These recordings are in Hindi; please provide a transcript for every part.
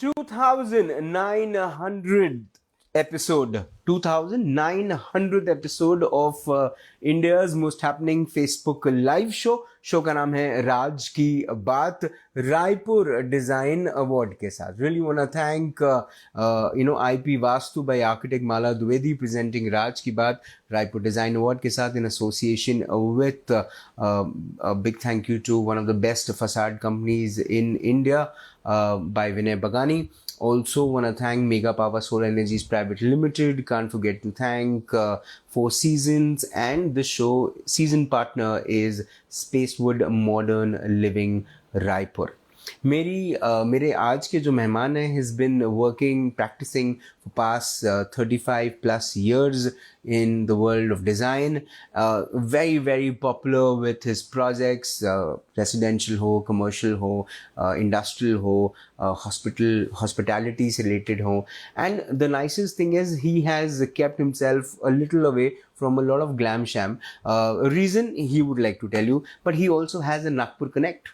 2900th episode 2900th episode of India's most happening Facebook live show का नाम है राज की बात रायपुर डिजाइन अवार्ड के साथ really want to thank IP Vastu by architect Mala Dwivedi presenting राज की बात रायपुर डिजाइन अवार्ड के साथ in association with a big thank you to one of the best facade companies in India by Vinay Bagani. Also want to thank Mega Power Solar Energies Private Limited. Can't forget to thank Four Seasons, and the show season partner is Spacewood Modern Living Raipur. मेरे आज के जो मेहमान हैं he's been working practicing for past 35 plus years in the world of design, very popular with his projects, residential हो, commercial हो, industrial हो, hospitality से related हो. And the nicest thing is he has kept himself a little away from a lot of glam sham, reason he would like to tell you, but he also has a Nagpur connect.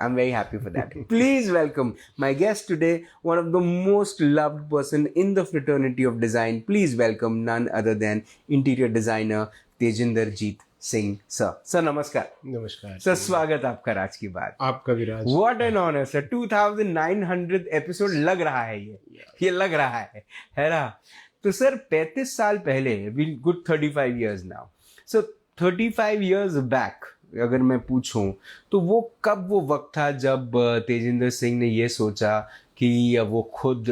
I'm very happy for that. Please welcome my guest today, one of the most loved person in the fraternity of design. Please welcome none other than interior designer Tejinderjeet Singh sir. Sir, namaskar. नमस्कार Sir, स्वागत आपका राज की बात. आपका भी राज. What an honor, sir. 2900th episode लग रहा है ये लग रहा है ना? तो सर 35 साल पहले, good 35 years now. So 35 years back, अगर मैं पूछूं तो वो कब वो वक्त था जब तेजिंदर सिंह ने ये सोचा कि वो खुद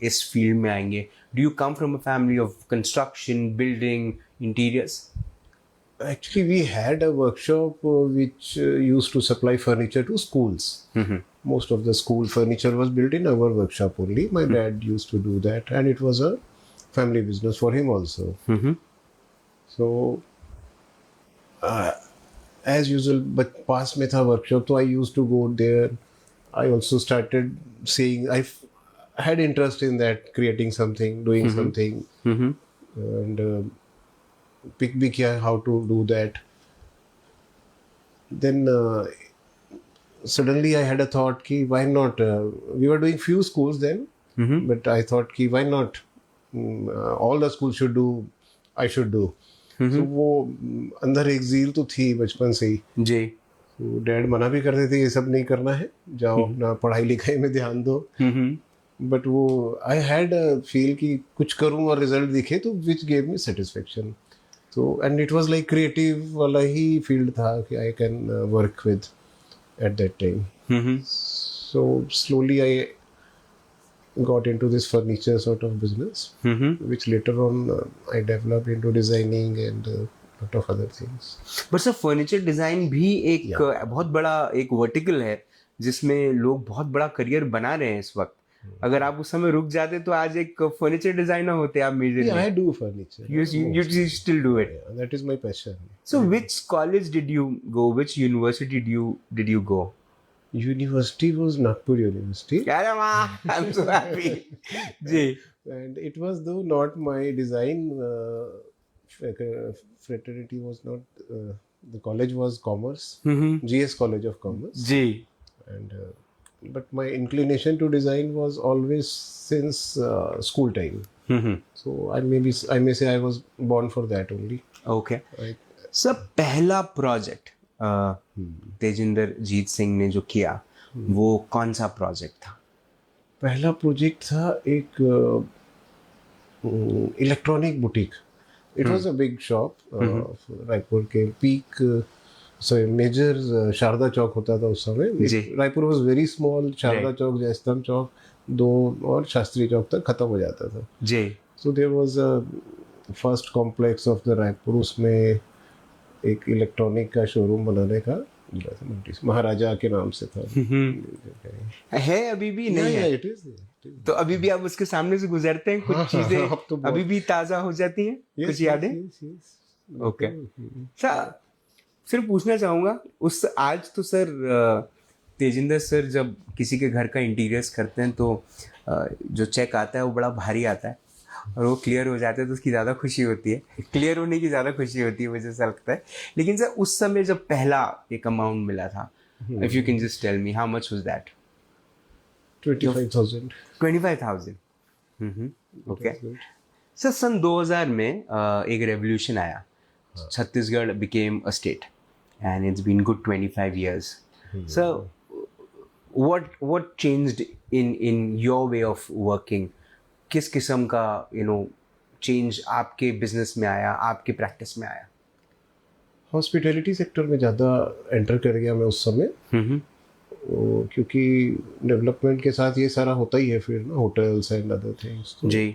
इस फील्ड में आएंगे? Do you come from a family of construction, building, interiors? Actually, we had a workshop which used to supply furniture to schools. Most of the school furniture was built in our workshop only. My dad used to do that, and it was a family business for him also. So, as usual, but पास में था workshop, so I used to go there. I also started seeing, I had interest in that, creating something, doing something, and pick भी किया how to do that. Then suddenly I had a thought कि why not? We were doing few schools then, but I thought कि why not? All the schools should do, I should do. तो वो अंदर एक ज़ील तो थी बचपन से ही जी. तो डैड मना भी करते थे ये सब नहीं करना है, जाओ अपना पढ़ाई लिखाई में ध्यान दो. बट वो आई हैड फील कि कुछ करूँ और रिजल्ट दिखे, तो विच गेव मी सेटिस्फेक्शन. तो and it was like creative वाला ही फील्ड था कि I can work with at that time. So slowly I got into this furniture sort of business, which later on I developed into designing and lot of other things. But sir, furniture design भी एक बहुत बड़ा एक वर्टिकल है जिसमें लोग बहुत बड़ा करियर बना रहे हैं इस वक्त. अगर आप उस समय रुक जाते तो आज एक फर्नीचर डिजाइनर होते आप major. Yeah, I do furniture. You still do it. Yeah, that is my passion. So which college did you go? Which university did you go? University was Nagpur University. I'm so happy. Ji. And it was though not my design fraternity was not the college was commerce, GS College of Commerce. Ji. And but my inclination to design was always since school time. So I may say I was born for that only. Okay. Sir, पहला प्रोजेक्ट तेजिंदर जीत सिंह ने जो किया वो कौन सा प्रोजेक्ट था? पहला प्रोजेक्ट था एक electronic boutique. It was a big shop Raipur के पीक मेजर शारदा चौक होता था उस समय. Raipur was very small. Sharda Chowk, Jaistambh Chowk, दो और शास्त्री चौक तक खत्म हो जाता था जी. So there was a first complex of the Raipur. उसमें एक इलेक्ट्रॉनिक का शोरूम बनाने का महाराजा के नाम से था. है अभी भी नहीं है? तो अभी भी आप उसके सामने से गुजरते हैं, कुछ चीजें तो अभी भी ताजा हो जाती हैं, कुछ यादें? ओके सर, सिर्फ पूछना चाहूंगा उस आज तो सर तेजिंदर सर जब किसी के घर का इंटीरियर्स करते हैं तो जो चेक आता है वो बड़ा भारी आता है और वो क्लियर हो जाता है तो उसकी ज़्यादा खुशी होती है. क्लियर होने की ज़्यादा खुशी होती है, मुझे ऐसा लगता है. लेकिन सर उस समय जब पहला एक अमाउंट मिला था, if you can just tell me how much was that? 25,000. 25,000. Okay sir, सन 2000 में एक रेवोल्यूशन आया. Chhattisgarh became a state and it's been good 25 years. So what changed in your way of working? किस किस्म का चेंज आपके बिजनेस में आया, आपके प्रैक्टिस में आया? हॉस्पिटैलिटी सेक्टर में ज़्यादा एंटर कर गया मैं उस समय, क्योंकि डेवलपमेंट के साथ ये सारा होता ही है फिर ना, होटल्स एंड अदर थिंग्स जी,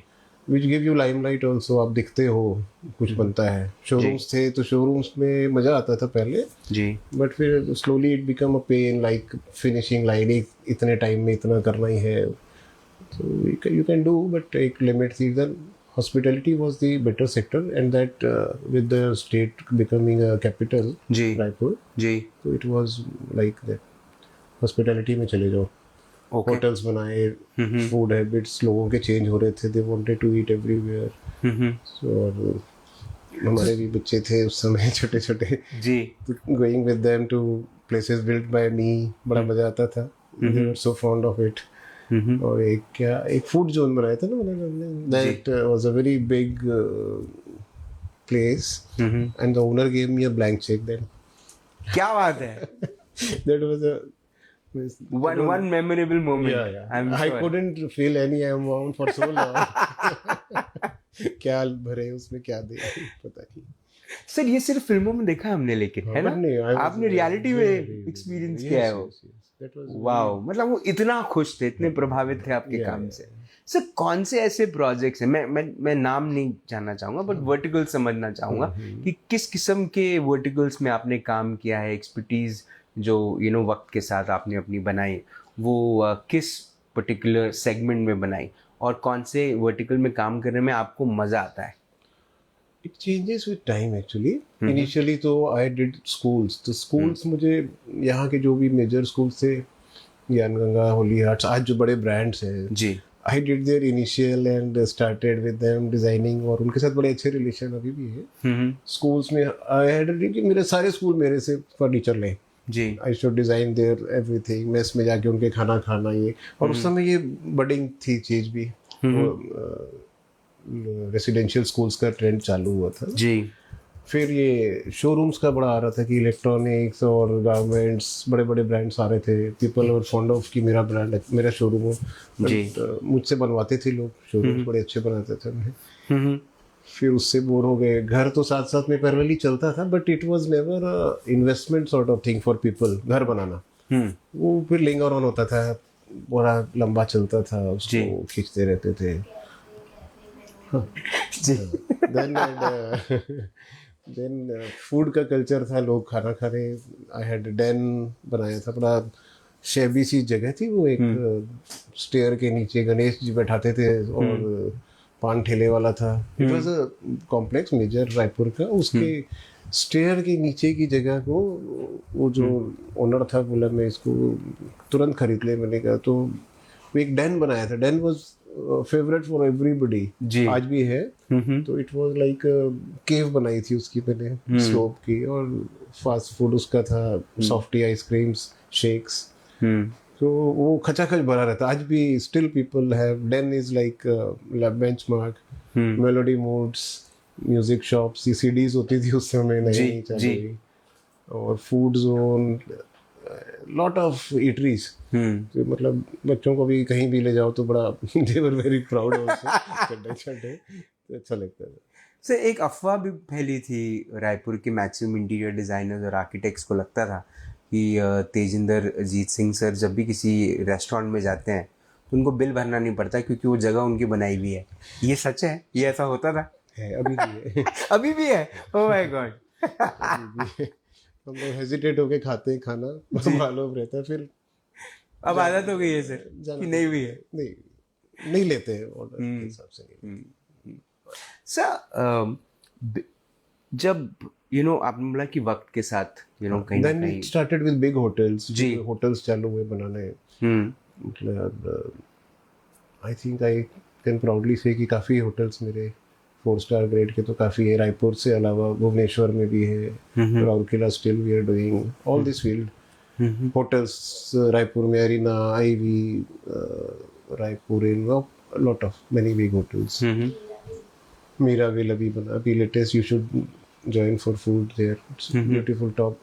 which give you limelight also. आप दिखते हो, कुछ बनता है. शोरूम्स थे तो शोरूम्स में मज़ा आता था पहले जी, बट फिर slowly it become a pain, like finishing line इतने टाइम में इतना करना ही है. तो यू कैन डू बट एक लिमिट थी. Then hospitality was the better sector and that with the state becoming a capital जी, Raipur, जी, so it was like that hospitality में चले जाओ. ओके, होटल्स बनाए, फूड हैबिट्स लोगों के चेंज हो रहे थे, they wanted to eat everywhere. So और हमारे भी बच्चे थे उस समय छोटे छोटे, जी, going with them to places built by me, बड़ा मजा आता था. They were so fond of it. और एक फूड जोन बनाया था ना मैंने, that was a very big place and the owner gave me a blank cheque then. क्या बात है. That was a one memorable moment. yeah. I'm I sure. couldn't feel any amount for so long. क्या भरे उसमें, क्या दे, पता नहीं. सर ये सिर्फ फिल्मों में देखा हमने, लेकिन है ना, आपने रियलिटी में एक्सपीरियंस किया है वो. वाओ, मतलब वो इतना खुश थे, इतने प्रभावित थे आपके काम से. सर कौन से ऐसे प्रोजेक्ट्स हैं, मैं नाम नहीं जानना चाहूँगा बट वर्टिकल समझना चाहूँगा कि किस किस्म के वर्टिकल्स में आपने काम किया है, एक्सपर्टीज जो वक्त के साथ आपने अपनी बनाई, वो किस पर्टिकुलर सेगमेंट में बनाई, और कौन से वर्टिकल में काम करने में आपको मज़ा आता है? It changes with time actually. Initially तो I did schools. तो schools मुझे यहाँ के जो भी मेजर schools थे, ज्ञानगंगा, होली हार्ट्स, आज जो बड़े ब्रांड्स हैं, जी, I did their initial and started with them designing, और उनके साथ बड़े अच्छे रिलेशन अभी भी है. Schools में I had a कि मेरे सारे स्कूल मेरे से फर्नीचर लें. जी, I should design their everything. Mess में जाके उनके खाना खाना, ये. और उस समय ये बडिंग थी चीज़ भी. रेसिडेंशियल स्कूल्स का ट्रेंड चालू हुआ था. जी, फिर ये शोरूम्स का बड़ा आ रहा था कि इलेक्ट्रॉनिक्स और गारमेंट्स, बड़े बड़े ब्रांड्स आ रहे थे. पीपल वर फॉन्ड ऑफ कि मेरा ब्रांड, मेरा शोरूम हो. मुझसे बनवाते थे लोग, शोरूम बड़े अच्छे बनाते थे उन्हें. फिर उससे बोर हो गए. घर तो साथ साथ में पैरेलली चलता था but it was never investment sort of thing for people. घर बनाना वो फिर लिंगर ऑन होता था, बड़ा लंबा चलता था, उसको खींचते रहते थे. देन फूड का कल्चर था, लोग खाना खा रहे. आई हैड डेन बनाया था, बड़ा शेबी सी जगह थी वो. एक स्टेयर के नीचे गणेश जी बैठाते थे और पान ठेले वाला था. It was a complex major Raipur का. उसके स्टेयर के नीचे की जगह को वो जो ओनर था बोला मैं इसको तुरंत खरीद ले. मैंने कहा तो वो एक डेन बनाया था. Den was favourite for everybody, आज भी है. तो इट वाज लाइक केव बनाई थी उसकी मैंने, स्लोप की, और फास्ट फूड उसका था, सॉफ्टी आइसक्रीम्स, शेक्स. तो वो खचाखच भरा रहता. आज भी still people have. Den is like benchmark. Melody moods, music shops, CDs होती थी उस समय, नई चालू हुई. और food zone, lot of eateries. तो मतलब बच्चों को भी कहीं भी ले जाओ तो बड़ा दे वर वेरी प्राउड ऑल्सो. चड्डे तो अच्छा लगता था. सर एक अफवाह भी फैली थी रायपुर के मैक्सिमम इंटीरियर डिज़ाइनर्स और आर्किटेक्ट्स को लगता था कि तेजिंदर अजीत सिंह सर जब भी किसी रेस्टोरेंट में जाते हैं तो उनको बिल भरना नहीं पड़ता क्योंकि वो जगह उनकी बनाई हुई है. ये सच है? ये ऐसा होता था? है, अभी भी है. अभी भी है? Oh my God. हम लोग हेजिटेट होके खाते हैं खाना, मालूम रहता है. फिर अब आदत हो गई है सर कि नहीं भी है? नहीं लेते हैं ऑर्डर के हिसाब से. सर जब आपने बोला कि वक्त के साथ कहीं ना कहीं स्टार्टेड विद बिग होटल्स. जी, होटल्स चालू हुए बनाने. मतलब I think I can proudly say कि काफ़ी होटल्स मेरे 4 स्टार ग्रेड के तो काफ़ी है. रायपुर से अलावा भुवनेश्वर में भी है, Rourkela still we are doing all this field hotels. Raipur में Arena, Ivy, Raipur, in lot of many big hotels. Miraville अभी बना, अभी latest, you should join for food there. Beautiful top,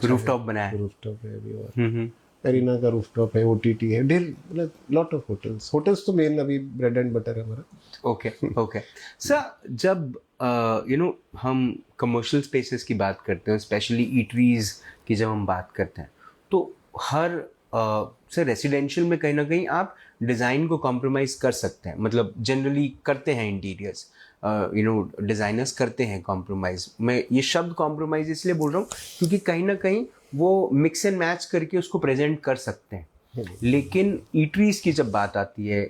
rooftop बना है. रूफटॉप है अभी. और एरिना का रूफटॉप है, ओटीटी है, ढेर, मतलब लॉट ऑफ होटल्स तो मेन अभी ब्रेड एंड बटर है हमारा. ओके ओके सर, जब हम कमर्शियल स्पेसेस की बात करते हैं, स्पेशली ईटरीज की जब हम बात करते हैं, तो हर सर रेसिडेंशियल में कहीं ना कहीं आप डिज़ाइन को कॉम्प्रोमाइज़ कर सकते हैं. मतलब जनरली करते हैं इंटीरियर्स, डिज़ाइनर्स करते हैं कॉम्प्रोमाइज़. मैं ये शब्द कॉम्प्रोमाइज़ इसलिए बोल रहा हूँ क्योंकि कहीं ना कहीं वो मिक्स एंड मैच करके उसको प्रेजेंट कर सकते हैं. लेकिन ईटरीज की जब बात आती है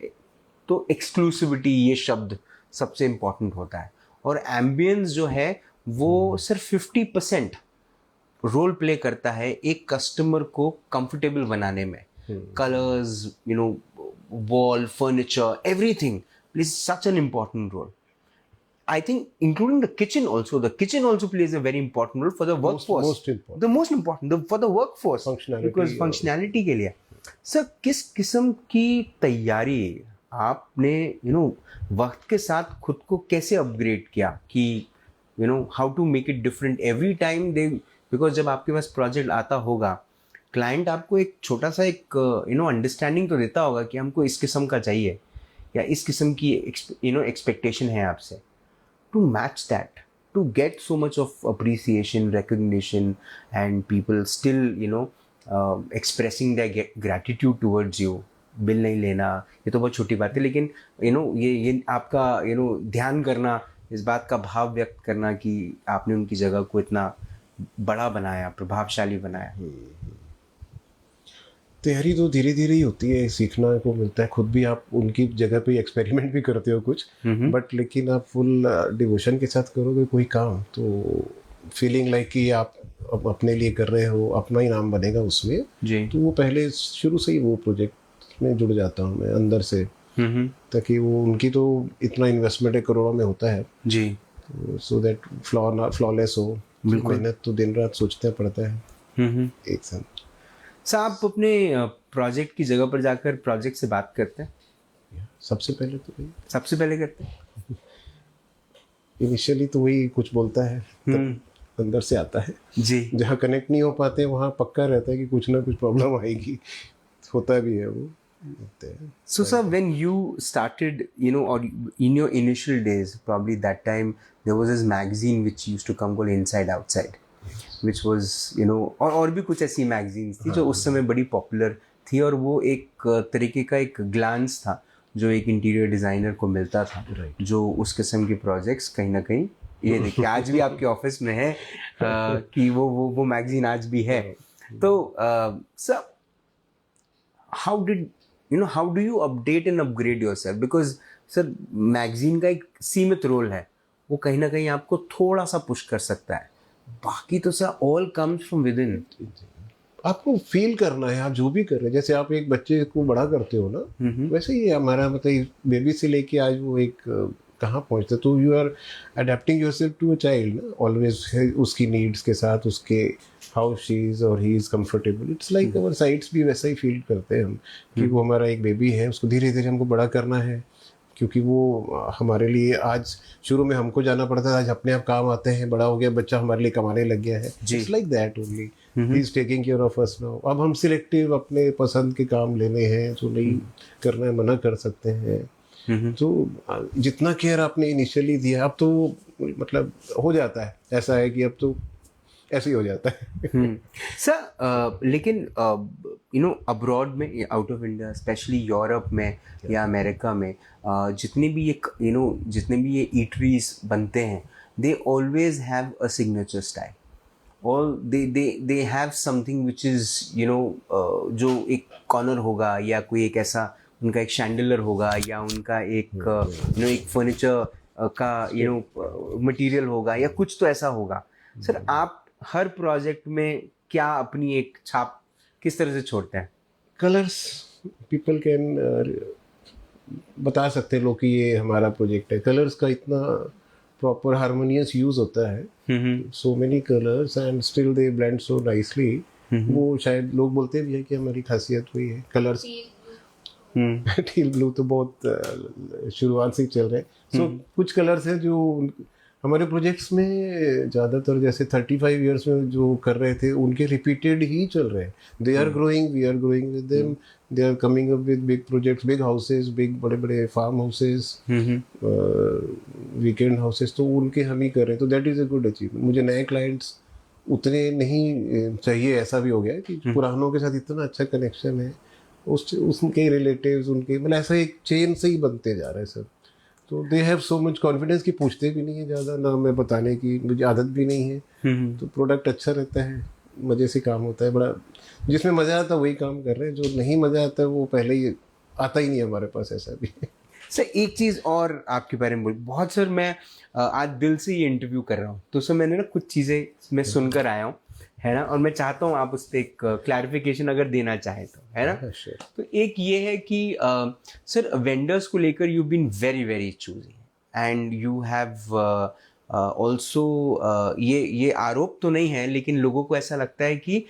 तो एक्सक्लूसिविटी, ये शब्द सबसे इम्पॉर्टेंट होता है. और एम्बियंस जो है वो सिर्फ 50% रोल प्ले करता है एक कस्टमर को कंफर्टेबल बनाने में. Colours, wall, furniture, everything plays such an important role. I think including the kitchen also. The kitchen also plays a very important role for the workforce. Most important. The most important for the workforce. Functionality. Because functionality के लिए. सर, किस किस्म की तैयारी आपने वक्त के साथ खुद को कैसे अपग्रेड किया कि how to make it different every time they. Because जब आपके पास प्रोजेक्ट आता होगा, क्लाइंट आपको एक छोटा सा एक अंडरस्टैंडिंग तो देता होगा कि हमको इस किस्म का चाहिए या इस किस्म की एक्सपेक्टेशन है आपसे. To match that, to get so much of appreciation, recognition, and people still expressing their gratitude towards you. Bill नहीं लेना, ये तो बहुत छोटी बात है, लेकिन ये आपका ध्यान करना, इस बात का भाव व्यक्त करना कि आपने उनकी जगह को इतना बड़ा बनाया, प्रभावशाली बनाया. तैयारी तो धीरे धीरे ही होती है, सीखना को मिलता है. खुद भी आप उनकी जगह पे एक्सपेरिमेंट भी करते हो कुछ, बट लेकिन आप फुल डिवोशन के साथ करोगे कोई काम तो फीलिंग लाइक कि आप अपने लिए कर रहे हो, अपना ही नाम बनेगा उसमें जी. तो वो पहले शुरू से ही वो प्रोजेक्ट में जुड़ जाता हूँ मैं अंदर से, ताकि वो उनकी तो इतना इन्वेस्टमेंट है, करोड़ों में होता है जी, सो दैट फ्लॉलेस हो. मेहनत तो दिन रात सोचते पड़ता है एक साथ. सर, आप अपने प्रोजेक्ट की जगह पर जाकर प्रोजेक्ट से बात करते हैं? सबसे पहले करते हैं. इनिशियली तो वही कुछ बोलता है, तब अंदर से आता है जी. जहाँ कनेक्ट नहीं हो पाते वहाँ पक्का रहता है कि कुछ ना कुछ प्रॉब्लम आएगी. होता भी है वो. So sir, when you started, or in your initial days, probably that time there was this magazine which used to come called Inside Outside, which was और भी कुछ ऐसी मैगजीन्स थी जो उस समय बड़ी पॉपुलर थी, और वो एक तरीके का एक ग्लांस था जो एक इंटीरियर डिज़ाइनर को मिलता था, जो उस किस्म के प्रोजेक्ट्स कहीं ना कहीं, ये देखिए आज भी आपके ऑफिस में है कि वो मैगजीन आज भी है. तो sir, how do you update and upgrade yourself? Because sir, magazine का एक सीमित रोल है, वो कहीं ना कहीं आपको थोड़ा सा पुश कर सकता है, बाकी तो sir all comes from with in. आपको फील करना है आप जो भी कर रहे हैं. जैसे आप एक बच्चे को बड़ा करते हो ना, वैसे ही हमारा मतलब बेबी से लेके आज वो एक कहाँ पहुँचते, तो you are adapting yourself to a child ना, ऑलवेज उसकी नीड्स के साथ, उसके हाउ शी इज़ और he is comfortable. It's like our sides भी वैसा ही फील करते हैं हम कि वो हमारा एक बेबी है, उसको धीरे धीरे हमको बड़ा करना है, क्योंकि वो हमारे लिए आज शुरू में हमको जाना पड़ता था, आज अपने आप काम आते हैं, बड़ा हो गया बच्चा, हमारे लिए कमाने लग गया है. It's like that only. He is taking care of us now. अब हम सिलेक्टिव अपने पसंद के काम लेने हैं, जो नहीं करना है मना कर सकते हैं. तो जितना केयर आपने इनिशियली दिया, अब तो मतलब हो जाता है, ऐसा है कि अब तो ऐसे ही हो जाता है. सर, लेकिन अब्रॉड में, out of India, specially Europe में या अमेरिका में, जितने भी ये ईटरीज बनते हैं, they always have a signature style, और they have something which is जो एक कॉर्नर होगा, या कोई एक ऐसा उनका एक शैंडलर होगा, या उनका एक एक फर्नीचर का मटेरियल होगा, या कुछ तो ऐसा होगा. सर, आप हर प्रोजेक्ट में क्या अपनी एक छाप किस तरह से छोड़ते हैं? कलर्स, पीपल कैन बता सकते हैं लोग कि ये हमारा प्रोजेक्ट है. कलर्स का इतना प्रॉपर हार्मोनियस यूज होता है, so many colours and still they blend so nicely. वो शायद लोग बोलते भी है कि हमारी खासियत वही है. कलर्स टील ब्लू तो बहुत शुरुआत से ही चल रहे हैं। सो कुछ कलर्स हैं जो हमारे प्रोजेक्ट्स में ज़्यादातर जैसे 35 इयर्स में जो कर रहे थे उनके रिपीटेड ही चल रहे हैं। They are growing, we are growing with them, they are coming up with big projects, big houses, big बड़े बड़े फार्म हाउसेस, वीकेंड हाउसेस, तो उनके हम ही कर रहे हैं। तो that is a good achievement. मुझे नए क्लाइंट्स उतने नहीं चाहिए, ऐसा भी हो गया है कि पुरानों के साथ इतना अच्छा कनेक्शन है, उनके रिलेटिव्स, उनके मतलब ऐसा एक चेन से ही बनते जा रहे हैं सब। तो they have so much confidence कि पूछते भी नहीं है ज़्यादा, ना हमें बताने की मुझे आदत भी नहीं है। तो प्रोडक्ट अच्छा रहता है, मज़े से काम होता है, बड़ा जिसमें मज़ा आता है वही काम कर रहे हैं, जो नहीं मज़ा आता है वो पहले ही आता ही नहीं है हमारे पास, ऐसा भी है। सर एक चीज़ और आपके बारे में बोल, बहुत सर मैं आज दिल से ये इंटरव्यू कर रहा हूँ, तो सर मैंने ना कुछ चीज़ें मैं सुनकर आया हूँ, है ना, और मैं चाहता हूँ आप उस पर एक क्लैरिफिकेशन अगर देना चाहें तो, है ना। तो एक ये है कि सर वेंडर्स को लेकर you been very very choosy and you have also, ये आरोप तो नहीं है लेकिन लोगों को ऐसा लगता है कि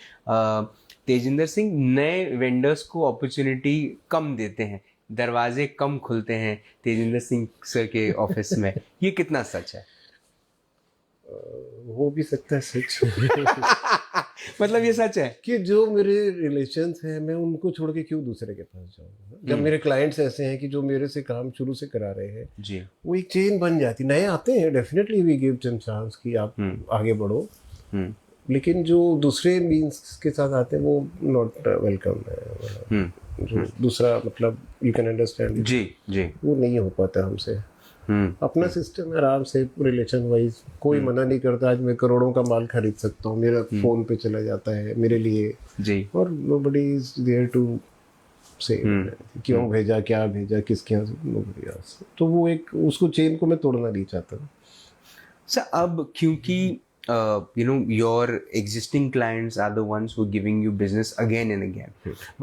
तेजिंदर सिंह नए वेंडर्स को अपॉर्चुनिटी कम देते हैं, दरवाजे कम खुलते हैं तेजिंदर सिंह सर के ऑफिस में। ये कितना सच है? हो भी सकता है सच। मतलब ये सच है कि जो मेरे रिलेशंस हैं मैं उनको छोड़ के क्यों दूसरे के पास जाऊंगा। जब मेरे क्लाइंट्स ऐसे हैं कि जो मेरे से काम शुरू से करा रहे हैं जी, वो एक चेन बन जाती। नए आते हैं, definitely we give them chance कि आप आगे बढ़ो, लेकिन जो दूसरे मीन्स के साथ आते हैं वो नॉट वेलकम है। जो दूसरा मतलब यू कैन अंडरस्टैंड, जी जी, वो नहीं हो पाता हमसे। अपना सिस्टम आराम से रिलेशन वाइज, कोई मना नहीं करता। आज मैं करोड़ों का माल खरीद सकता हूँ, मेरा फोन पे चला जाता है मेरे लिए जी, और नोबडी इज देयर टू से क्यों भेजा, क्या भेजा, किसके यहाँ से, नोबडी एल्स। तो वो एक उसको चेन को मैं तोड़ना नहीं चाहता। सर अब क्योंकि you know your existing clients are the ones who are giving you business again and again,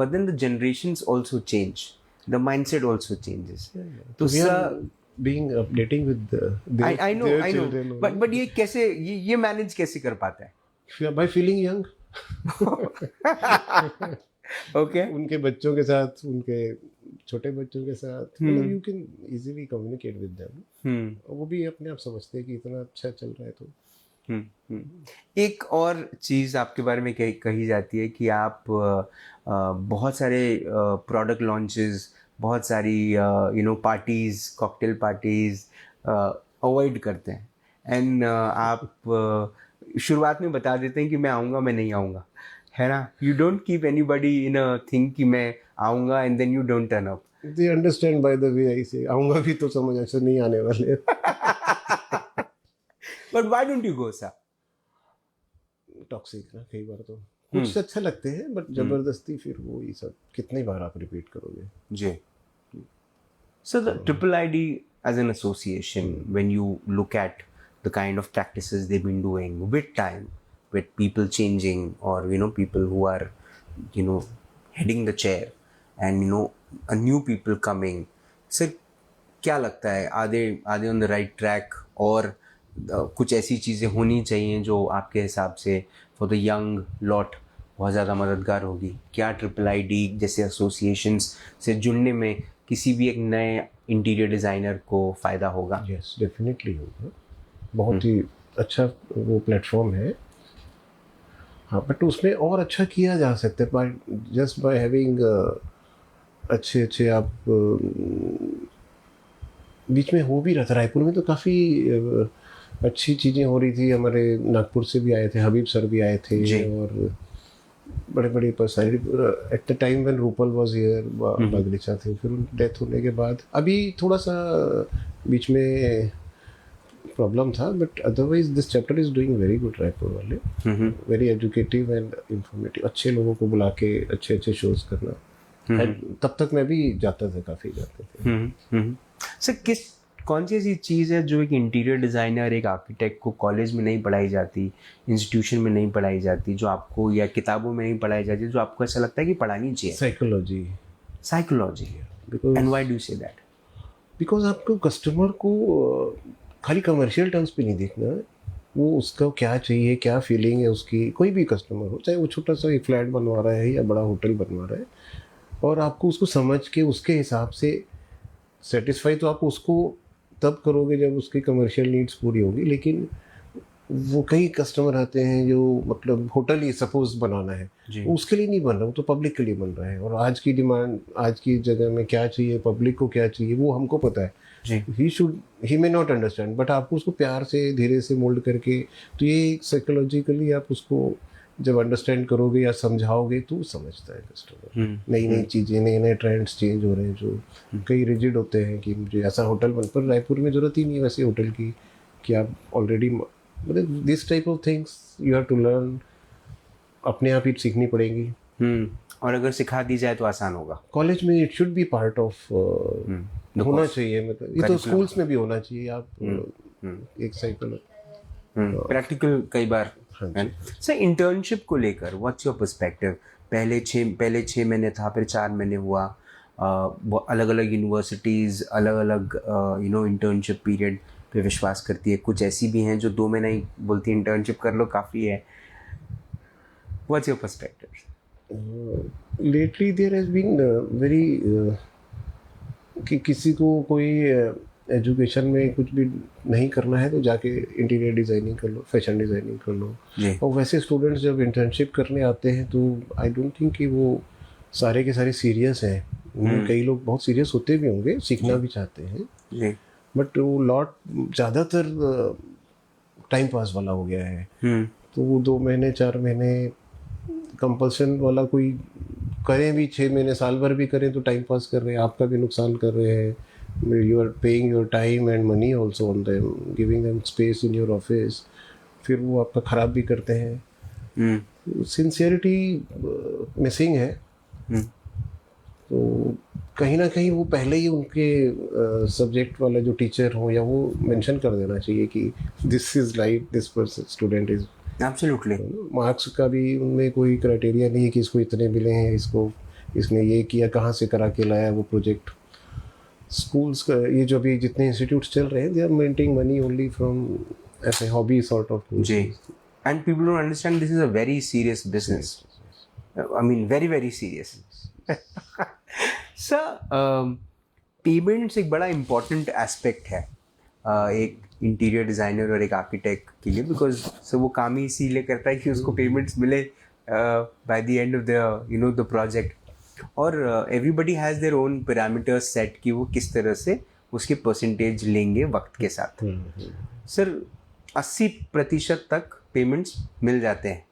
but then the generations also change, the mindset also changes. तो we are being updating with I know their I know, children, but ये कैसे ये मैनेज कैसे कर पाता है? by feeling young. Okay, उनके बच्चों के साथ, उनके छोटे बच्चों के साथ, मतलब you can easily communicate with them. वो भी अपने आप समझते हैं कि इतना अच्छा चल रहा है। तो एक और चीज़ आपके बारे में कही जाती है कि आप बहुत सारे प्रोडक्ट लॉन्चेस, बहुत सारी पार्टीज, कॉकटेल पार्टीज अवॉइड करते हैं एंड आप शुरुआत में बता देते हैं कि मैं आऊँगा, मैं नहीं आऊँगा, है ना। You don't keep anybody in a thing कि मैं आऊँगा and then you don't turn up. They understand by the way I say, आऊँगा भी तो समझ ऐसे नहीं आने वाले। But why don't you go, sir? Toxic ना कई बार तो कुछ अच्छे लगते हैं, बट जबरदस्ती फिर वो ये सब कितनी बार आप रिपीट करोगे। जी। So the Triple ID as an association, when you look at the kind of practices they've been doing with time, with people changing, or people who are heading the chair, and a new people coming, sir, क्या लगता है, आधे on the right track, और कुछ ऐसी चीज़ें होनी चाहिए जो आपके हिसाब से फॉर द यंग लॉट बहुत ज़्यादा मददगार होगी? क्या ट्रिपल आईडी जैसे एसोसिएशंस से जुड़ने में किसी भी एक नए इंटीरियर डिज़ाइनर को फ़ायदा होगा? यस, डेफिनेटली होगा। बहुत ही अच्छा वो प्लेटफॉर्म है। हाँ, बट उसमें और अच्छा किया जा सकता है बाय जस्ट बाय हैविंग अच्छे आप बीच में हो भी रहा था। रायपुर में तो काफ़ी अच्छी चीज़ें हो रही थी। हमारे नागपुर से भी आए थे, हबीब सर भी आए थे, और बड़े बड़े personality at the time when Rupal was here, बागलीचा थे। फिर उनकी डेथ होने के बाद अभी थोड़ा सा बीच में प्रॉब्लम था, but otherwise this chapter is doing very good. Raipur वाले वेरी एजुकेटिव एंड इंफॉर्मेटिव, अच्छे लोगों को बुला के अच्छे शोज करना। तब तक मैं भी जाता था, काफ़ी जाते थे। सर कौन सी ऐसी चीज़ है जो एक इंटीरियर डिज़ाइनर, एक आर्किटेक्ट को कॉलेज में नहीं पढ़ाई जाती, इंस्टीट्यूशन में नहीं पढ़ाई जाती, जो आपको, या किताबों में नहीं पढ़ाई जाती, जो आपको ऐसा लगता है कि पढ़ानी चाहिए? Psychology. Because and why do you say that? Because आपको कस्टमर को खाली कमर्शियल टर्म्स पे नहीं देखना है, वो उसका क्या चाहिए, क्या फीलिंग है उसकी। कोई भी कस्टमर हो, चाहे वो छोटा सा एक फ्लैट बनवा रहा है या बड़ा होटल बनवा रहा है, और आपको उसको समझ के उसके हिसाब से सेटिस्फाई तो आप उसको तब करोगे जब उसकी कमर्शियल नीड्स पूरी होगी। लेकिन वो कई कस्टमर आते हैं जो मतलब होटल ही सपोज बनाना है, जी। वो उसके लिए नहीं बन रहा, वो तो पब्लिक के लिए बन रहा है। और आज की डिमांड, आज की जगह में क्या चाहिए, पब्लिक को क्या चाहिए, वो हमको पता है। जी। ही मे नॉट अंडरस्टैंड, बट आपको उसको प्यार से धीरे से मोल्ड करके, तो ये साइकोलॉजिकली आप उसको जब अंडरस्टैंड करोगे या समझाओगे तो समझता है कस्टमर। नई नई चीज़ें, नए नए ट्रेंड्स चेंज हो रहे हैं जो कई रिजिड होते हैं कि मुझे ऐसा होटल बन, पर रायपुर में ज़रूरत ही नहीं है वैसे होटल की कि आप ऑलरेडी, मतलब this type of things you have to learn, अपने आप ही सीखनी पड़ेंगी। और अगर सिखा दी जाए तो आसान होगा। कॉलेज में it should be part of होना चाहिए, मतलब ये तो स्कूल्स में भी होना चाहिए। आप एक साइकिल प्रैक्टिकल कई बार हाँ है। सर इंटर्नशिप को लेकर व्हाट्स योर पर्सपेक्टिव? पहले 6 महीने था, फिर 4 महीने हुआ, अलग अलग यूनिवर्सिटीज़ अलग अलग इंटर्नशिप पीरियड पे विश्वास करती है। कुछ ऐसी भी हैं जो 2 महीना ही बोलती है इंटर्नशिप कर लो काफ़ी है। What's your perspective? Lately there has been very कि किसी को कोई एजुकेशन में कुछ भी नहीं करना है तो जाके इंटीरियर डिज़ाइनिंग कर लो, फैशन डिज़ाइनिंग कर लो। जी। और वैसे स्टूडेंट्स जब इंटर्नशिप करने आते हैं तो आई डोंट थिंक कि वो सारे के सारे सीरियस हैं। उनमें कई लोग बहुत सीरियस होते भी होंगे, सीखना भी चाहते हैं, जी। बट वो लॉट ज़्यादातर टाइम पास वाला हो गया है। तो वो 2 महीने 4 महीने कंपल्सन वाला कोई करें भी, 6 महीने साल भर भी करें तो टाइम पास कर रहे हैं, आपका भी नुकसान कर रहे हैं। You are paying your time and money also on them, giving them space in your office, फिर वो आपका ख़राब भी करते हैं। सिंसियरिटी मिसिंग है। तो कहीं ना कहीं वो पहले ही उनके सब्जेक्ट वाला जो टीचर हो या वो मेंशन कर देना चाहिए कि this is like this person student is absolutely. Marks का भी उनमें कोई क्राइटेरिया नहीं है कि इसको इतने मिले हैं, इसको इसने ये किया, कहाँ से करा के लाया वो प्रोजेक्ट। स्कूल्स का ये जो भी जितने इंस्टीट्यूट्स चल रहे हैं, they are maintaining money only from ऐसे हॉबी सॉर्ट ऑफ। जी। And people don't understand this is a very serious business. I mean very very serious. Sir payments एक बड़ा इम्पॉर्टेंट एस्पेक्ट है एक इंटीरियर डिज़ाइनर और एक आर्किटेक्ट के लिए, बिकॉज सर वो काम ही इसीलिए करता है कि उसको पेमेंट्स मिले by the end of the the project. और everybody has their own parameters set कि वो किस तरह से उसके परसेंटेज लेंगे वक्त के साथ। सर 80% तक पेमेंट्स मिल जाते हैं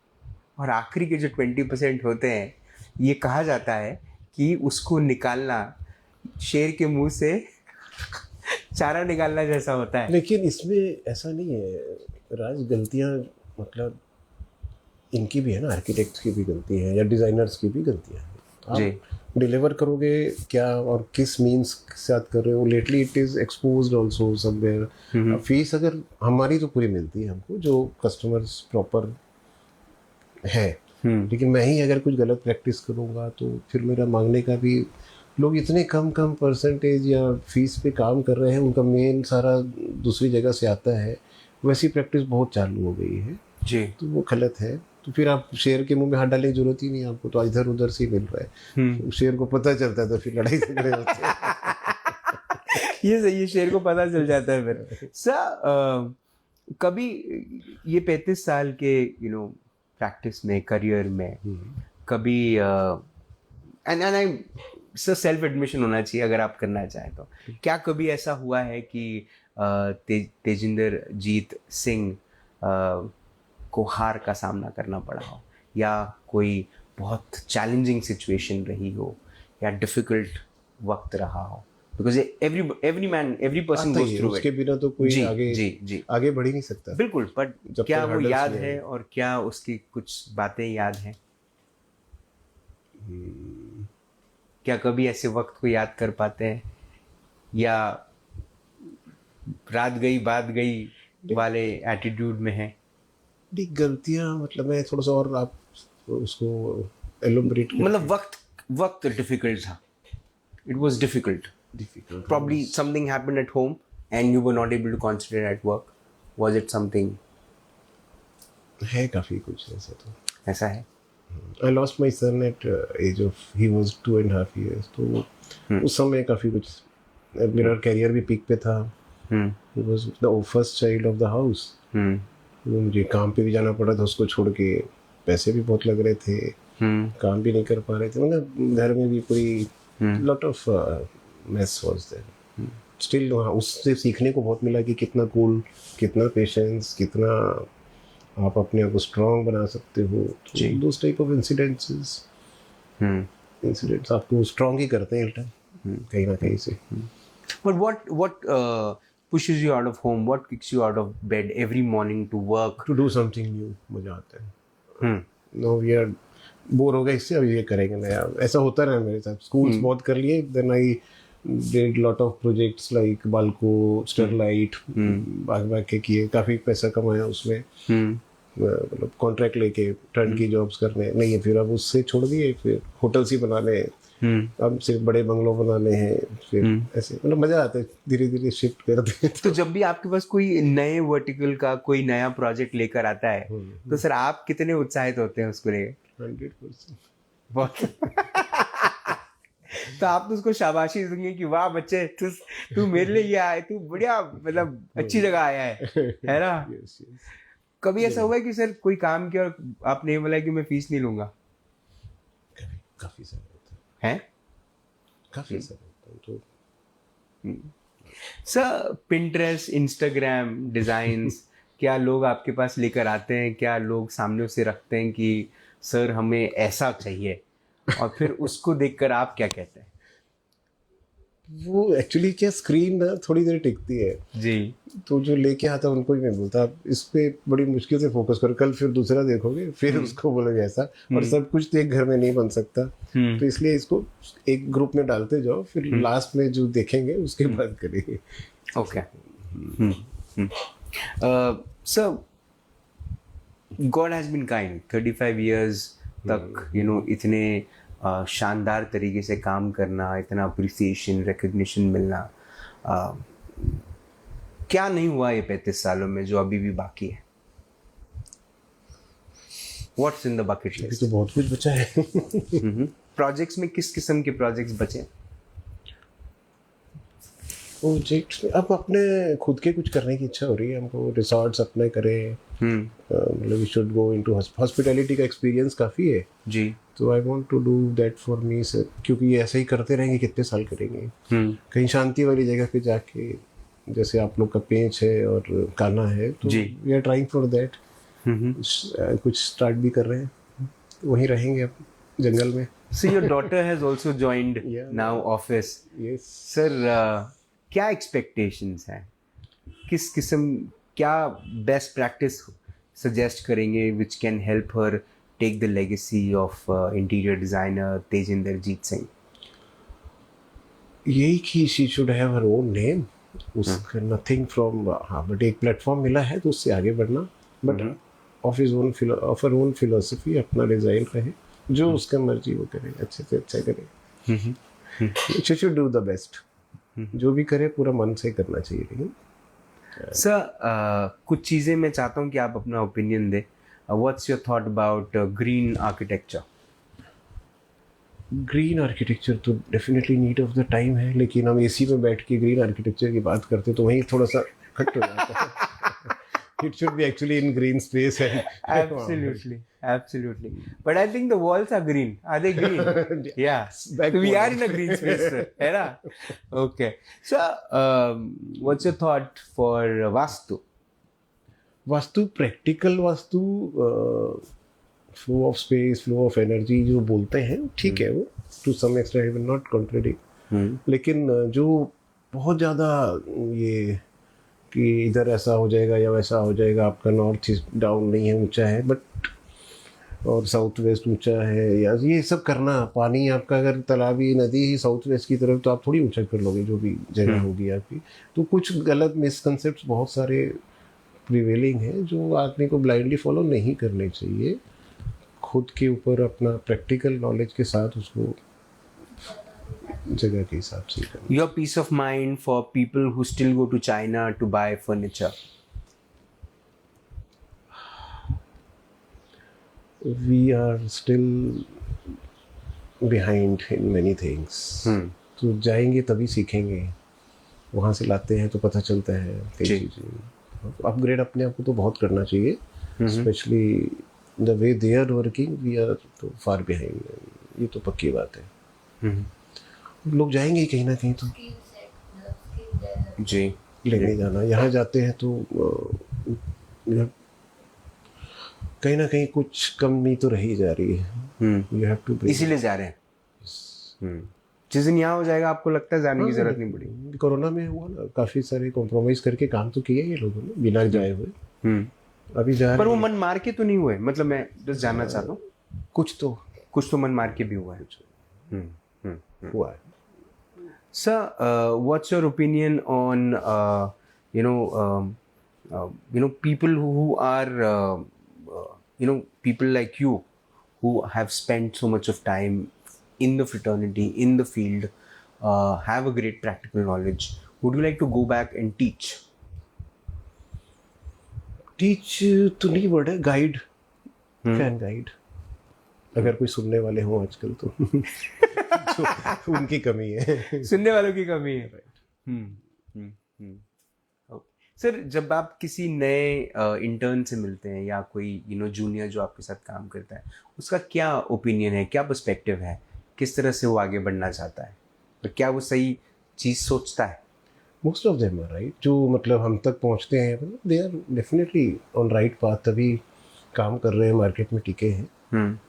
और आखिरी के जो 20% होते हैं, ये कहा जाता है कि उसको निकालना शेर के मुंह से चारा निकालना जैसा होता है। लेकिन इसमें ऐसा नहीं है राज, गलतियाँ मतलब इनकी भी है ना, आर्किटेक्ट्स की भी गलती है या डिज़ाइनर्स की भी गलतियाँ हैं। आप डिलीवर करोगे क्या और किस मीन्स के साथ कर रहे हो। Lately it is exposed also somewhere. Fees अगर हमारी तो पूरी मिलती है हमको, जो कस्टमर्स प्रॉपर है, लेकिन मैं ही अगर कुछ गलत प्रैक्टिस करूँगा तो फिर मेरा मांगने का भी, लोग इतने कम परसेंटेज या फीस पे काम कर रहे हैं, उनका मेन सारा दूसरी जगह से आता है, वैसी प्रैक्टिस बहुत चालू हो गई है जी। तो वो गलत है। तो फिर आप शेर के मुंह में हाथ डालने की जरूरत ही नहीं, आपको तो इधर उधर से ही मिल रहा है। तो शेर को पता चलता है तो फिर लड़ाई झगड़े होते हैं। ये सही है, शेर को पता चल जाता है फिर। सर कभी ये 35 साल के प्रैक्टिस में, करियर में, कभी and I sir self admission होना चाहिए अगर आप करना चाहें तो, क्या कभी ऐसा हुआ है कि तेजिंदर जीत सिंह को हार का सामना करना पड़ा हो, या कोई बहुत चैलेंजिंग सिचुएशन रही हो, या डिफिकल्ट वक्त रहा हो? Because every person goes through it. उसके बिना तो कोई आगे बढ़ ही नहीं सकता। बिल्कुल, बट क्या वो याद है और क्या उसकी कुछ बातें याद हैं? क्या कभी ऐसे वक्त को याद कर पाते हैं, या रात गई बात गई वाले एटीट्यूड में है? गलतियां मतलब मैं थोड़ा सा और आप उसको एलुमरेट, मतलब वक्त डिफिकल्ट था, it was difficult, probably something happened at home and you were not able to concentrate at work. Was it something? है काफी कुछ ऐसा तो ऐसा है। I lost my son at age of he was 2.5 years, तो उस समय काफ़ी कुछ, मेरा कैरियर भी पीक पे था. He was the first child of the house. मुझे काम पे भी जाना पड़ा था उसको छोड़ के, पैसे भी बहुत लग रहे थे, काम भी नहीं कर पा रहे थे, मतलब घर में भी कोई lot of mess was there. Still उससे सीखने को बहुत मिला कि कितना कूल, कितना पेशेंस, कितना आप अपने आप को स्ट्रांग बना सकते हो. दोस टाइप ऑफ इंसिडेंट्स आपको स्ट्रांग ही करते हैं कहीं ना कहीं से. But what pushes you out of home? What kicks you out of bed every morning to work? To do something new. मजा आता है. नो वी आर बोर हो गए इससे, अब ये करेंगे नया. ऐसा होता रहा मेरे साथ. स्कूल्स बहुत कर लिए, then I did lot of projects like Balco, Sterlite, भाग के किए, काफ़ी पैसा कमाया उसमें. मतलब कॉन्ट्रैक्ट लेके टर्न की जॉब्स करने नहीं है. फिर अब उससे छोड़ दिए, फिर होटल्स ही बनाने, अब सिर्फ बड़े बंगलों बनाने हैं. फिर ऐसे मतलब मजा आता है, धीरे धीरे शिफ्ट करते हैं. तो जब भी आपके पास कोई नए वर्टिकल का कोई नया प्रोजेक्ट लेकर आता है, तो सर आप कितने उत्साहित होते हैं उसको लेकर? 100%. बहुत. तो आप तो उसको शाबाशी देंगे कि वाह बच्चे, तू मेरे लिए ये आया, तू बढ़िया, मतलब अच्छी जगह आया है ना? Yes, yes. कभी ऐसा हुआ है कि सर कोई काम किया और आपने बोला कि मैं फीस नहीं लूंगा? काफी सारा होता है काफी सारा होता है. तो सर पिंटरेस्ट, इंस्टाग्राम डिजाइन्स क्या लोग आपके पास लेकर आते हैं? क्या लोग सामने से रखते हैं कि सर हमें ऐसा चाहिए, और फिर उसको देखकर आप क्या कहते हैं? वो एक्चुअली क्या, स्क्रीन ना थोड़ी देर टिकती है जी. तो जो लेके आता उनको ही मैं बोलता, आप इस पे बड़ी मुश्किल से फोकस करो, कल फिर दूसरा देखोगे, फिर उसको बोलोगे ऐसा. और सब कुछ तो एक घर में नहीं बन सकता, तो इसलिए इसको एक ग्रुप में डालते जाओ, फिर लास्ट में जो देखेंगे उसके बाद करेंगे. Okay. Sir God has been kind. 35 years तक इतने शानदार तरीके से काम करना, इतना अप्रिसिएशन, रिकग्निशन मिलना, क्या नहीं हुआ ये 35 सालों में जो अभी भी बाकी है? What's in the bucket list? तो बहुत कुछ बचा है. प्रोजेक्ट्स में किस किस्म के प्रोजेक्ट्स बचे? प्रोजेक्ट्स में अब अपने खुद के कुछ करने की इच्छा हो रही है हमको. रिसॉर्ट्स अपने करें, मतलब we should go into hospitality का एक्सपीरियंस काफ़ी है जी. तो I want to do that for me sir, क्योंकि ये ऐसे ही करते रहेंगे कितने साल करेंगे. कहीं शांति वाली जगह पे जाके, जैसे आप लोग का पेंच है और काना है, तो we are trying for that. कुछ स्टार्ट भी कर रहे हैं, वहीं रहेंगे अब जंगल में. So your daughter has also joined now office. Yes. Sir, क्या expectations हैं? किस किस्म, क्या best practice suggest करेंगे which can help her take the legacy of interior designer Tejinder Jeet Singh? यही कि she should have her own name. उसका nothing from, हाँ, बट एक प्लेटफॉर्म मिला है तो उससे आगे बढ़ना, but of her own philosophy, अपना डिज़ाइन रहे, जो उसका मर्जी वो करे, अच्छे से अच्छा करे. she should do the best. जो भी करे पूरा मन से करना चाहिए. लेकिन सर कुछ चीज़ें मैं चाहता हूँ कि आप अपना ओपिनियन दें. What's your thought about green architecture? Green architecture तो definitely need of the time है, लेकिन हम एसी में बैठ के ग्रीन आर्किटेक्चर की बात करते तो वहीं थोड़ा सा खट हो जाता है. It should be actually in green space. Absolutely. But I think the walls are green. Are they green? Yeah. So we are in a green space, sir. है ना? Okay. So, what's your thought for Vastu? Vastu, practical Vastu, flow of space, flow of energy जो बोलते हैं, ठीक है, वो to some extent I will not contradict. लेकिन जो बहुत ज़्यादा ये कि इधर ऐसा हो जाएगा या वैसा हो जाएगा, आपका नॉर्थ ईस्ट डाउन नहीं है, ऊंचा है, बट और साउथ वेस्ट ऊंचा है, या ये सब करना, पानी आपका अगर तालाबी नदी ही साउथ वेस्ट की तरफ, तो आप थोड़ी ऊंचा कर लोगे जो भी जगह होगी आपकी. तो कुछ गलत मिसकंसेप्ट बहुत सारे प्रिवेलिंग हैं जो आदमी को ब्लाइंडली फॉलो नहीं करने चाहिए. खुद के ऊपर अपना प्रैक्टिकल नॉलेज के साथ उसको जगह के हिसाब से करना. Your peace of mind for people who still go to China to buy furniture? we are still behind in many things. तो जाएंगे तभी सीखेंगे, वहाँ से लाते हैं तो पता चलता है कई चीज़ें। अपग्रेड अपने आप को तो बहुत करना चाहिए, specially the way they are working, we are so far behind, ये तो पक्की बात है। लोग जाएंगे ही कहीं ना कहीं तो जी लेने जाना, यहाँ जाते हैं तो कहीं ना कहीं कुछ कमी तो रही जा रही है। यू हैव टू, इसीलिए जा रहे हैं। जिस दिन यहाँ हो जाएगा आपको लगता है जाने की जरूरत नहीं पड़ी? कोरोना में हुआ ना, काफी सारे कॉम्प्रोमाइज करके काम तो किए ये लोगों ने बिना जाए हुए। अभी जा पर वो मन मार के तो नहीं हुए, मतलब मैं बस जानना चाहता हूँ, कुछ तो मन मार के भी हुआ है। हुआ है। Sir, what's your opinion on people who are people like you who have spent so much of time in the fraternity, in the field, have a great practical knowledge? Would you like to go back and teach? Teach तो नहीं वर्ड है, गाइड, कैन गाइड। अगर कोई सुनने वाले हों आजकल तो तो उनकी कमी है, सुनने वालों की कमी है। सर, जब आप किसी नए इंटर्न से मिलते हैं या कोई जूनियर जो आपके साथ काम करता है, उसका क्या ओपिनियन है, क्या पर्सपेक्टिव है, किस तरह से वो आगे बढ़ना चाहता है, और क्या वो सही चीज़ सोचता है? Most of them are right. जो मतलब हम तक पहुंचते हैं they are definitely on right path, तभी काम कर रहे हैं, मार्केट में टिके हैं।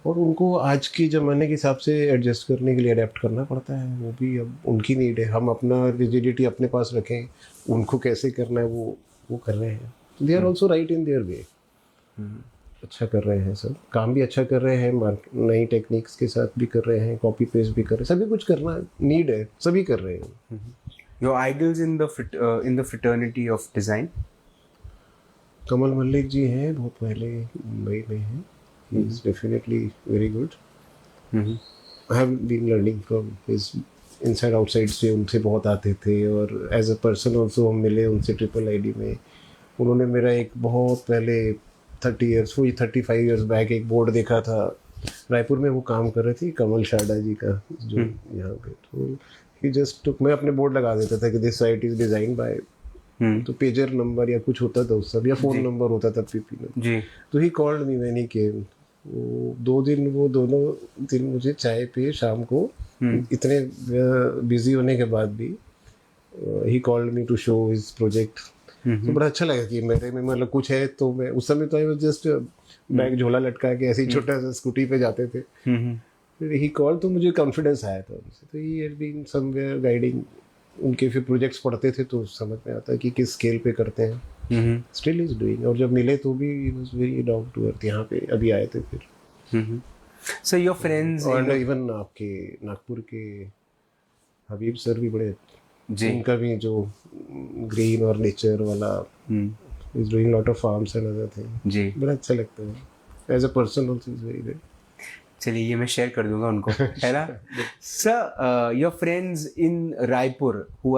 और उनको आज के ज़माने के हिसाब से एडजस्ट करने के लिए अडेप्ट करना पड़ता है, वो भी अब उनकी नीड है। हम अपना रिजिडिटी अपने पास रखें, उनको कैसे करना है वो कर रहे हैं। They are also right in their way, अच्छा कर रहे हैं, सब काम भी अच्छा कर रहे हैं, नई टेक्निक्स के साथ भी कर रहे हैं, कॉपी पेस्ट भी कर रहे हैं, सभी कुछ करना नीड है, सभी कर रहे हैं। Your idols in the fraternity of design? कमल मल्लिक जी हैं, बहुत पहले मुंबई में हैं। He is definitely very good. I have been learning from his inside outside से, उनसे बहुत आते थे, और एज अ पर्सन ऑल्सो हम मिले उनसे ट्रिपल आईडी में। उन्होंने मेरा एक बहुत पहले 35 ईयर्स बैक एक बोर्ड देखा था, रायपुर में वो काम कर रहे थे कमल शारदा जी का, जो यहाँ पे, तो ही जस्ट टुक, मैं अपने बोर्ड लगा देता था कि this site is design by, तो पेजर नंबर या कुछ होता था उस सब, या फोन नंबर होता था पीपी में। तो ही कॉल्ड मी व्हेन ही केम। वो दोनों दिन मुझे चाय पे शाम को, इतने बिजी होने के बाद भी he called me to show his project. तो बड़ा अच्छा लगा कि मेरे में मतलब कुछ है। तो मैं उस समय तो आई वाज जस्ट बैग झोला लटका के ऐसे ही छोटा सा स्कूटी पे जाते थे। फिर ही कॉल, तो मुझे कॉन्फिडेंस आया था उनसे। तो he had been somewhere guiding. उनके फिर प्रोजेक्ट्स पढ़ते थे तो समझ में आता है कि किस स्केल पे करते हैं। Still is doing. और जब मिले तो भी he was very down to earth. यहाँ पे अभी आए थे फिर। So your friends और इवन आपके नागपुर के हबीब सर भी बड़े, उनका भी जो ग्रीन और नेचर वाला, is doing lot of farms and other thing जी, बड़ा अच्छा लगता है। As a person also is very good. चलिए ये मैं शेयर कर दूंगा उनको, है ना। Sir, your friends in Raipur who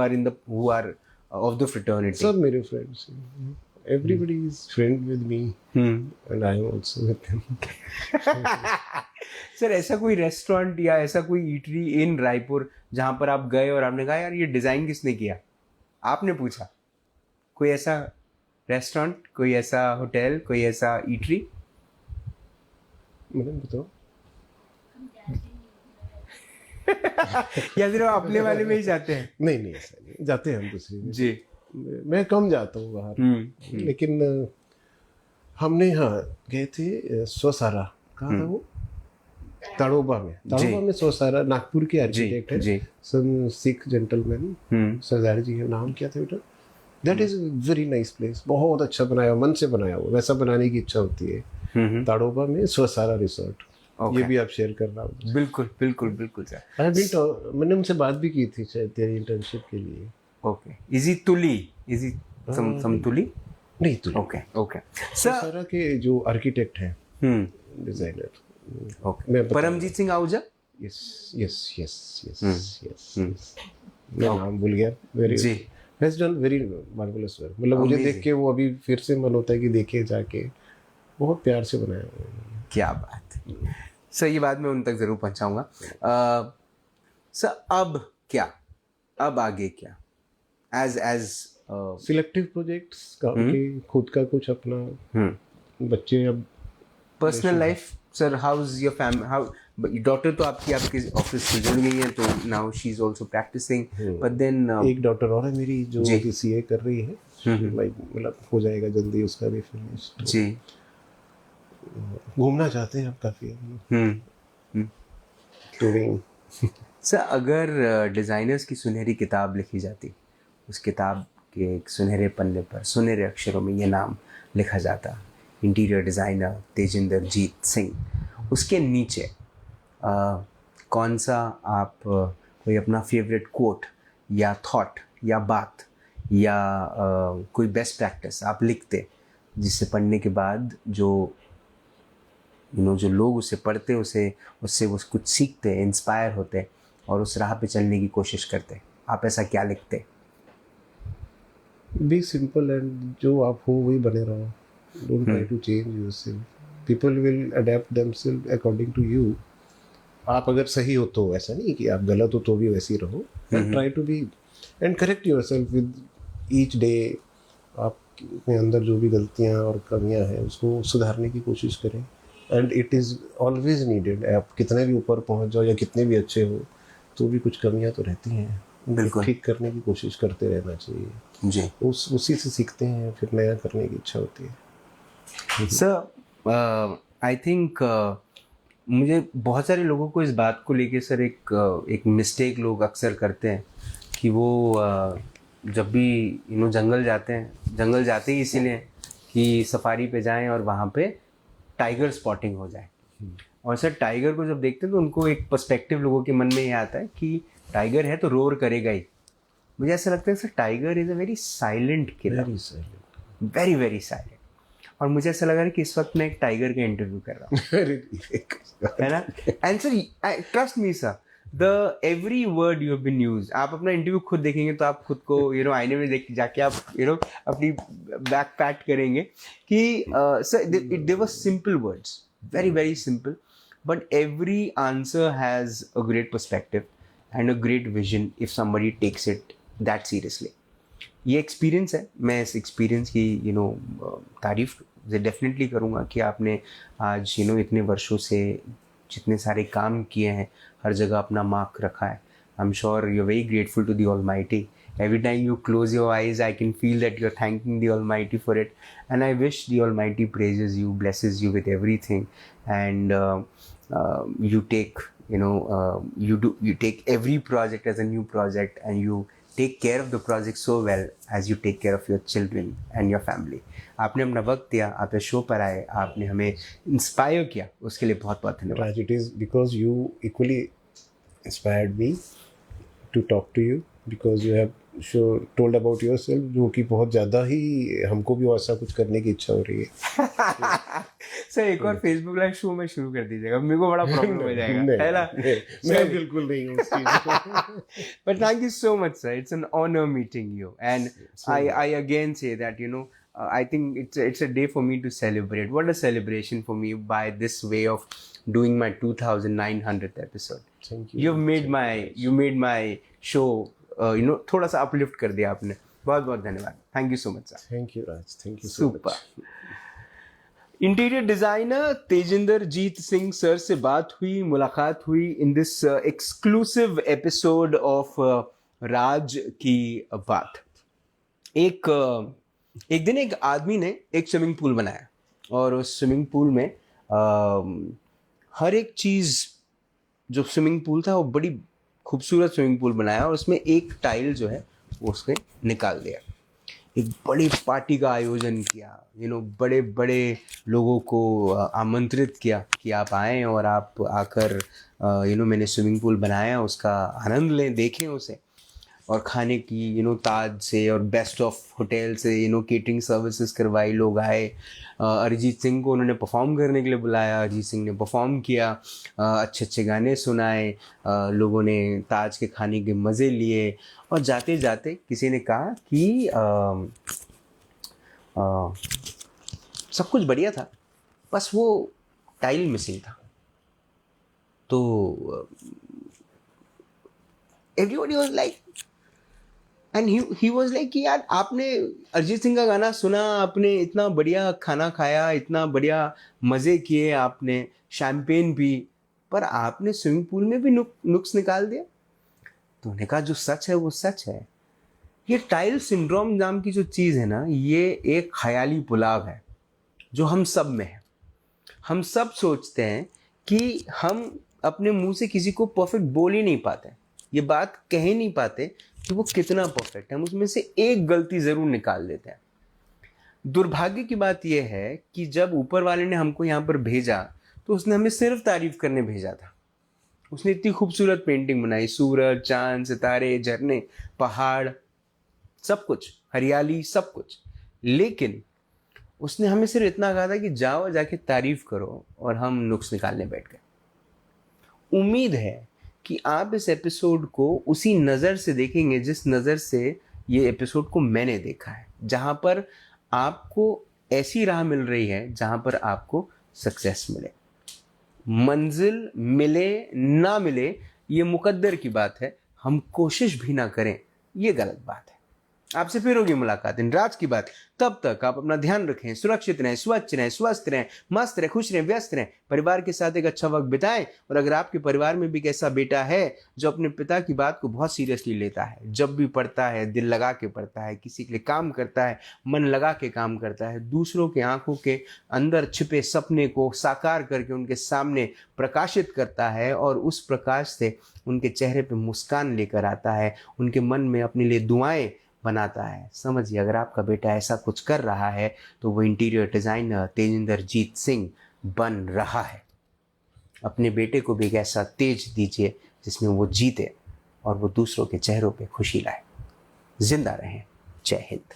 are of the fraternity? सब मेरे फ्रेंड्स हैं। Everybody is friend with me, and I am also with them. Sir, ऐसा कोई रेस्टोरेंट या ऐसा कोई ईटरी इन रायपुर जहाँ पर आप गए और आपने कहा यार ये डिजाइन किसने किया, आपने पूछा? कोई ऐसा रेस्टोरेंट, कोई ऐसा होटल, कोई ऐसा ईटरी? मैडम बताओ। या सिर्फ अपने वाले में ही जाते हैं? नहीं ऐसा नहीं, जाते हैं हम दूसरी में जी। मैं कम जाता हूँ बाहर। लेकिन हमने गए थे स्वसारा, कहाँ था वो, ताड़ोबा में स्वसारा, नागपुर के आर्किटेक्ट है, सम सिख जेंटलमैन, सरदार जी है, नाम क्या था बेटा? That is very nice place, बहुत अच्छा बनाया, मन से बनाया हुआ, वैसा बनाने की इच्छा होती है। ताड़ोबा में स्वसारा रिसोर्ट, ये भी आप शेयर करना। बिल्कुल बिल्कुल बिल्कुल सर। मैंने उनसे बात भी की थी शायद तेरी इंटर्नशिप के लिए। Okay, is it Tuli, is it some Tuli? नहीं तुली। ओके सर के जो आर्किटेक्ट हैं, designer, okay, Paramjit Singh Ahuja. Yes मैं नाम भूल गया। वेरी जी, has done very marvellous work. मतलब मुझे देख के वो अभी फिर से मन होता है कि देखे जाके, बहुत प्यार से बनाया हुआ है। क्या बात है सर, ये बात मैं उन तक ज़रूर पहुंचाऊंगा। सर अब क्या, अब आगे क्या, एज एज सिलेक्टिव प्रोजेक्ट्स के खुद का कुछ अपना, बच्चे अब personal life sir, how is your family, how daughter तो आपकी आपके ऑफिस से जुड़ गई है, तो now she is also practising, but then एक डॉटर और है मेरी जो सीए कर रही है, लाइक मतलब हो जाएगा जल्दी उसका भी फिनिश। जी, घूमना चाहते हैं अब काफी टूरिंग। सर अगर डिज़ाइनर्स की सुनहरी किताब लिखी जाती, उस किताब के एक सुनहरे पन्ने पर सुनहरे अक्षरों में ये नाम लिखा जाता, इंटीरियर डिज़ाइनर तेजिंदर जीत सिंह, उसके नीचे कौन सा आप कोई अपना फेवरेट कोट या थॉट या बात या कोई बेस्ट प्रैक्टिस आप लिखते, जिसे पढ़ने के बाद जो जो लोग उसे पढ़ते, उससे वो कुछ सीखते, इंस्पायर होते और उस राह पे चलने की कोशिश करते, आप ऐसा क्या लिखते? बी सिंपल एंड जो आप हो वही बने रहो, don't try to change yourself, people will adapt themselves according to you. आप अगर सही हो तो, ऐसा नहीं कि आप गलत हो तो भी वैसे ही रहो, and try to be and correct yourself with each day. आप में अंदर जो भी गलतियां और कमियां हैं उसको सुधारने की कोशिश करें, and it is always needed. आप कितने भी ऊपर पहुंच जाओ या कितने भी अच्छे हो तो भी कुछ कमियां तो रहती हैं, बिल्कुल ठीक करने की कोशिश करते रहना चाहिए जी। उसी से सीखते हैं, फिर नया करने की इच्छा होती है। सर आई थिंक मुझे बहुत सारे लोगों को इस बात को लेके सर एक मिस्टेक लोग अक्सर करते हैं कि वो जब भी जंगल जाते ही इसीलिए कि सफारी पे जाएं और वहाँ पे टाइगर स्पॉटिंग हो जाए। और सर टाइगर को जब देखते हैं तो उनको एक पर्सपेक्टिव लोगों के मन में ये आता है कि टाइगर है तो रोर करेगा ही। मुझे ऐसा लगता है sir tiger is a very silent killer, very very silent. और मुझे ऐसा लगा कि इस वक्त मैं एक टाइगर का इंटरव्यू कर रहा हूँ, है ना? And sir trust me sir, the every word you have been used, आप अपना इंटरव्यू खुद देखेंगे तो आप खुद को आईने में देख जाके आप अपनी बैक पैट करेंगे कि sir there were simple words, very very simple, but every answer has a great perspective and a great vision if somebody takes it that seriously. ये एक्सपीरियंस है, मैं इस एक्सपीरियंस की तारीफ डेफिनेटली करूँगा कि आपने आज इतने वर्षों से जितने सारे काम किए हैं, हर जगह अपना मार्क रखा है। I am sure you are very grateful to the almighty. Every time you close your eyes, I can feel that you're thanking the Almighty for it. And I wish the Almighty praises you, blesses you with everything. And you take, you take every project as a new project, and you take care of the project so well as you take care of your children and your family. आपने अपना वक्त दिया, आप इस शो पर आए, आपने हमें इंस्पायर किया, उसके लिए बहुत बहुत धन्यवाद. It is because you equally inspired me to talk to you, because you have told about yourself, जो कि बहुत ज़्यादा ही हमको भी ऐसा कुछ करने की इच्छा हो रही है. सर एक और फेसबुक लाइव शो में शुरू कर दीजिएगा, मेरे को बड़ा प्रॉब्लम हो जाएगा, है ना? मैं बिल्कुल नहीं हूँ उस चीज़ को. But thank you so much, sir. It's an honor meeting you, and I again say that I think it's a day for me to celebrate. What a celebration for me by this way of doing my 2900th episode. Thank you. You made my show थोड़ा सा अपलिफ्ट कर दिया आपने. बहुत बहुत धन्यवाद. Thank you so much sir. Thank you Raj, thank you so much. Interior designer Tejinder Jeet Singh sir से बात हुई, मुलाकात हुई in this exclusive episode of Raj की बात. एक दिन एक आदमी ने एक स्विमिंग पूल बनाया और उस स्विमिंग पूल में हर एक चीज़, जो स्विमिंग पूल था वो बड़ी खूबसूरत स्विमिंग पूल बनाया और उसमें एक टाइल जो है वो उसने निकाल दिया. एक बड़ी पार्टी का आयोजन किया, बड़े बड़े लोगों को आमंत्रित किया कि आप आएँ और आप आकर मैंने स्विमिंग पूल बनाया, उसका आनंद लें, देखें उसे. और खाने की ताज से और बेस्ट ऑफ होटल से केटरिंग सर्विसेज करवाई, लोग आए. अरिजीत सिंह को उन्होंने परफॉर्म करने के लिए बुलाया, अरिजीत सिंह ने परफॉर्म किया, अच्छे अच्छे गाने सुनाए, लोगों ने ताज के खाने के मज़े लिए. और जाते जाते किसी ने कहा कि सब कुछ बढ़िया था, बस वो टाइल मिसिंग था। तो everybody was like, and he was like कि यार आपने अरिजीत सिंह का गाना सुना, आपने इतना बढ़िया खाना खाया, इतना बढ़िया मजे किए, आपने शैंपेन पी, पर आपने स्विमिंग पूल में भी नुक्स निकाल दिया। तो उन्होंने कहा जो सच है वो सच है। ये टाइल सिंड्रोम नाम की जो चीज़ है ना, ये एक ख्याली पुलाव है जो हम सब में है। हम सब सोचते हैं कि हम अपने मुंह से किसी को परफेक्ट बोल ही नहीं पाते, ये बात कह ही नहीं पाते कि वो कितना परफेक्ट है। हम उसमें से एक गलती ज़रूर निकाल देते हैं। दुर्भाग्य की बात यह है कि जब ऊपर वाले ने हमको यहाँ पर भेजा तो उसने हमें सिर्फ तारीफ करने भेजा था। उसने इतनी खूबसूरत पेंटिंग बनाई, सूरज, चांद, सितारे, झरने, पहाड़, सब कुछ, हरियाली, सब कुछ, लेकिन उसने हमें सिर्फ इतना कहा था कि जाओ जाके तारीफ करो, और हम नुक्स निकालने बैठ गए। उम्मीद है कि आप इस एपिसोड को उसी नज़र से देखेंगे जिस नज़र से ये एपिसोड को मैंने देखा है, जहाँ पर आपको ऐसी राह मिल रही है जहाँ पर आपको सक्सेस मिले। मंजिल मिले ना मिले ये मुकद्दर की बात है, हम कोशिश भी ना करें ये गलत बात है। आपसे फिर होगी मुलाकात इन राज की बात। तब तक आप अपना ध्यान रखें, सुरक्षित रहें, स्वच्छ रहें, स्वस्थ रहें, मस्त रहें, खुश रहें, व्यस्त रहें, परिवार के साथ एक अच्छा वक्त बिताएं। और अगर आपके परिवार में भी एक ऐसा बेटा है जो अपने पिता की बात को बहुत सीरियसली लेता है, जब भी पढ़ता है दिल लगा के पढ़ता है, किसी के लिए काम करता है मन लगा के काम करता है, दूसरों के आंखों के अंदर छिपे सपने को साकार करके उनके सामने प्रकाशित करता है, और उस प्रकाश से उनके चेहरे पे मुस्कान लेकर आता है, उनके मन में अपने लिए दुआएं बनाता है, समझिए अगर आपका बेटा ऐसा कुछ कर रहा है तो वो इंटीरियर डिज़ाइनर तेजिंदरजीत सिंह बन रहा है। अपने बेटे को भी एक ऐसा तेज दीजिए जिसमें वो जीते और वो दूसरों के चेहरों पे खुशी लाए। जिंदा रहें। जय हिंद।